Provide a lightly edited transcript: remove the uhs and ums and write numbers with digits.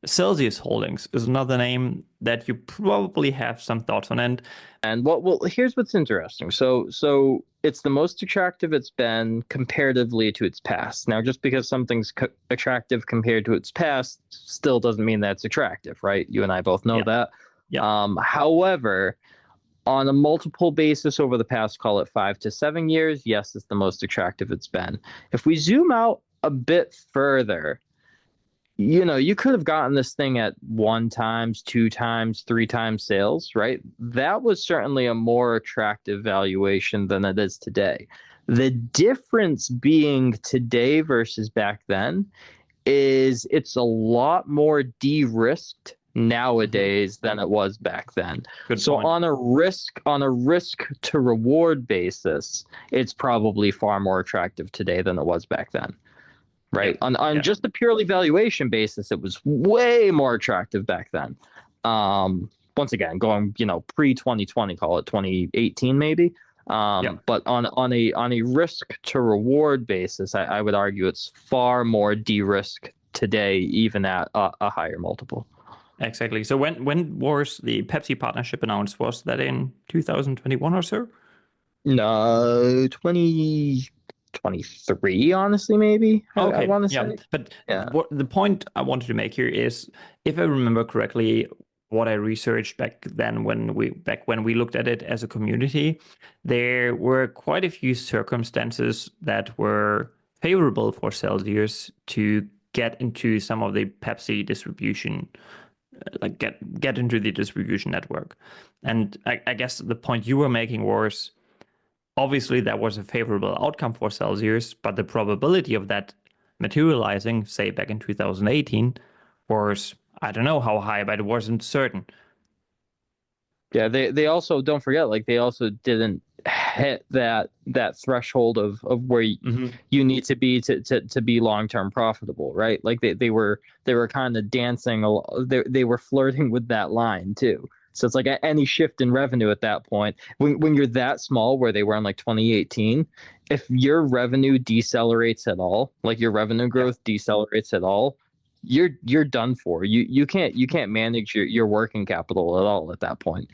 Celsius Holdings is another name that you probably have some thoughts on. And well, here's what's interesting. So it's the most attractive it's been comparatively to its past. Now, just because something's attractive compared to its past still doesn't mean that's attractive, right? You and I both know Yeah, that. yeah. However, on a multiple basis over the past, call it 5 to 7 years, yes, it's the most attractive it's been. If we zoom out a bit further, you could have gotten this thing at 1 times, 2 times, 3 times sales, right? That was certainly a more attractive valuation than it is today. The difference being today versus back then is it's a lot more de-risked Mhm. nowadays than it was back then. Good So point. on a risk to reward basis, it's probably far more attractive today than it was back then. Yeah, Right. On yeah. just the purely valuation basis, it was way more attractive back then. Once again, going, pre 2020, call it 2018 maybe. Yeah, But on a risk to reward basis, I would argue it's far more de-risk today, even at a higher multiple. exactly. So when was the Pepsi partnership announced? Was that in 2021 or so? No, 2023, honestly, maybe I Okay, want to yeah. say. But Yeah. what the point I wanted to make here is, if I remember correctly, what I researched back when we looked at it as a community, there were quite a few circumstances that were favorable for Celsius to get into some of the Pepsi distribution, like get into the distribution network. And I guess the point you were making was obviously that was a favorable outcome for Celsius, but the probability of that materializing, say back in 2018, was I don't know how high, but it wasn't certain. Yeah, they also don't forget, like they also didn't hit that threshold of where Hmm. you need to be to be long-term profitable, right? Like they were kind of dancing they were flirting with that line too. So it's like any shift in revenue at that point, when you're that small where they were in like 2018, if your revenue decelerates at all, like your revenue Yeah, growth decelerates at all, you're done for. You can't manage your working capital at all at that point.